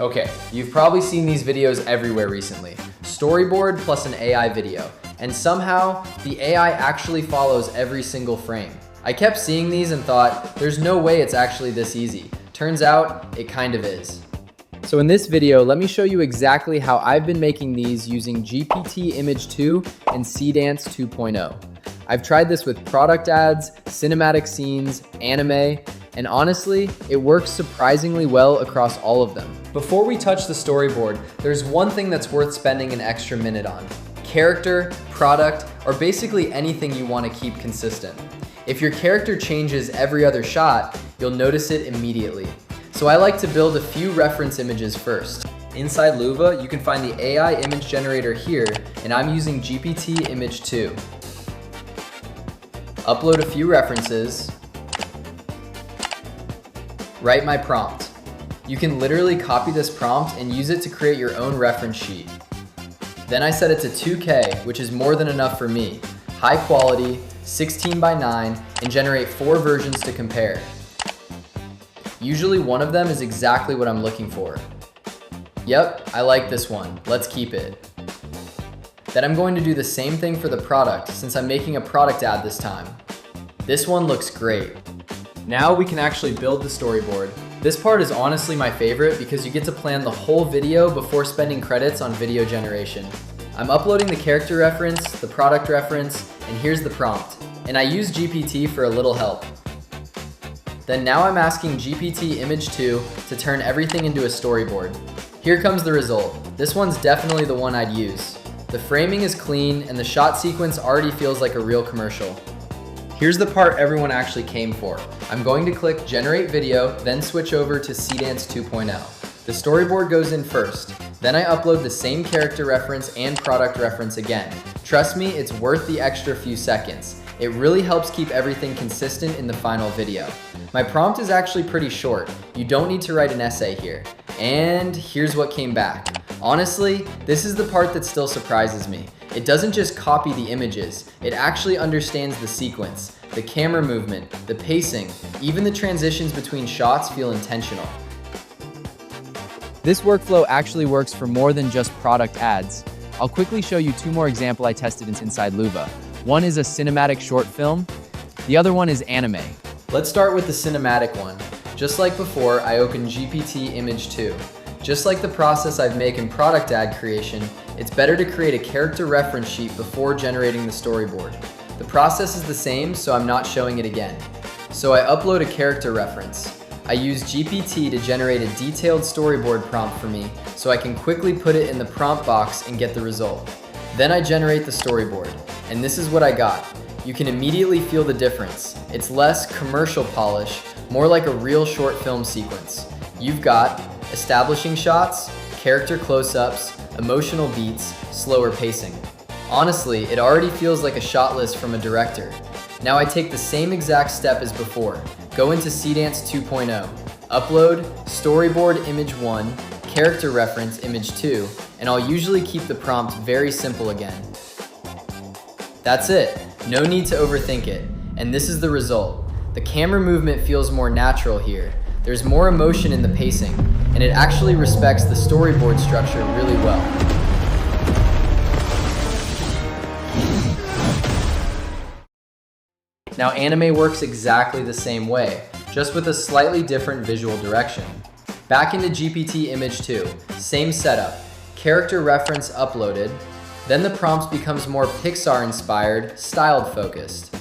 Okay, you've probably seen these videos everywhere recently. Storyboard plus an AI video. And somehow, the AI actually follows every single frame. I kept seeing these and thought, there's no way it's actually this easy. Turns out, it kind of is. So in this video, let me show you exactly how I've been making these using GPT Image 2 and Seedance 2.0. I've tried this with product ads, cinematic scenes, anime, and honestly, it works surprisingly well across all of them. Before we touch the storyboard, there's one thing that's worth spending an extra minute on. Character, product, or basically anything you want to keep consistent. If your character changes every other shot, you'll notice it immediately. So I like to build a few reference images first. Inside Loova, you can find the AI image generator here, and I'm using GPT Image 2. Upload a few references. Write my prompt. You can literally copy this prompt and use it to create your own reference sheet. Then I set it to 2K, which is more than enough for me. High quality, 16:9, and generate 4 versions to compare. Usually one of them is exactly what I'm looking for. Yep, I like this one. Let's keep it. Then I'm going to do the same thing for the product since I'm making a product ad this time. This one looks great. Now we can actually build the storyboard. This part is honestly my favorite because you get to plan the whole video before spending credits on video generation. I'm uploading the character reference, the product reference, and here's the prompt. And I use GPT for a little help. Then now I'm asking GPT Image 2 to turn everything into a storyboard. Here comes the result. This one's definitely the one I'd use. The framing is clean and the shot sequence already feels like a real commercial. Here's the part everyone actually came for. I'm going to click Generate Video, then switch over to Seedance 2.0. The storyboard goes in first. Then I upload the same character reference and product reference again. Trust me, it's worth the extra few seconds. It really helps keep everything consistent in the final video. My prompt is actually pretty short. You don't need to write an essay here. And here's what came back. Honestly, this is the part that still surprises me. It doesn't just copy the images, it actually understands the sequence, the camera movement, the pacing, even the transitions between shots feel intentional. This workflow actually works for more than just product ads. I'll quickly show you 2 more examples I tested inside Loova. One is a cinematic short film, the other one is anime. Let's start with the cinematic one. Just like before, I open GPT Image 2. Just like the process I've made in product ad creation, it's better to create a character reference sheet before generating the storyboard. The process is the same, so I'm not showing it again. So I upload a character reference. I use GPT to generate a detailed storyboard prompt for me, so I can quickly put it in the prompt box and get the result. Then I generate the storyboard, and this is what I got. You can immediately feel the difference. It's less commercial polish, more like a real short film sequence. You've got establishing shots, character close-ups, emotional beats, slower pacing. Honestly, it already feels like a shot list from a director. Now I take the same exact step as before. Go into Seedance 2.0, upload storyboard image 1, character reference image 2, and I'll usually keep the prompt very simple again. That's it. No need to overthink it. And this is the result. The camera movement feels more natural here. There's more emotion in the pacing, and it actually respects the storyboard structure really well. Now anime works exactly the same way, just with a slightly different visual direction. Back into GPT Image 2, same setup, character reference uploaded, then the prompt becomes more Pixar inspired, styled focused.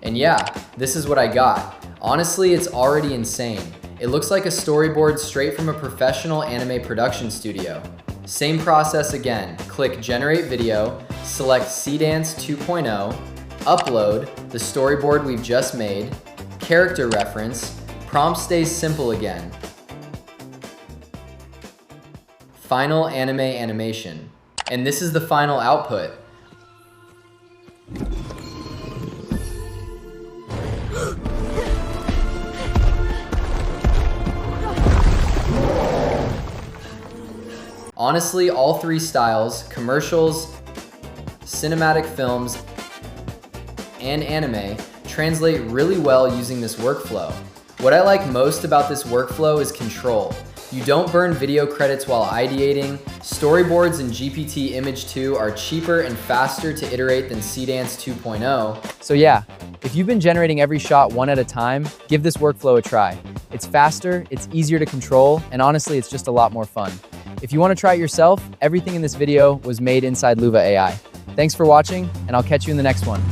And yeah, this is what I got. Honestly, it's already insane. It looks like a storyboard straight from a professional anime production studio. Same process again. Click Generate Video, select Seedance 2.0, upload the storyboard we've just made, character reference, prompt stays simple again. Final anime animation. And this is the final output. Honestly, all 3 styles, commercials, cinematic films, and anime, translate really well using this workflow. What I like most about this workflow is control. You don't burn video credits while ideating. Storyboards in GPT Image 2 are cheaper and faster to iterate than Seedance 2.0. So yeah, if you've been generating every shot one at a time, give this workflow a try. It's faster, it's easier to control, and honestly, it's just a lot more fun. If you want to try it yourself, everything in this video was made inside Loova AI. Thanks for watching, and I'll catch you in the next one.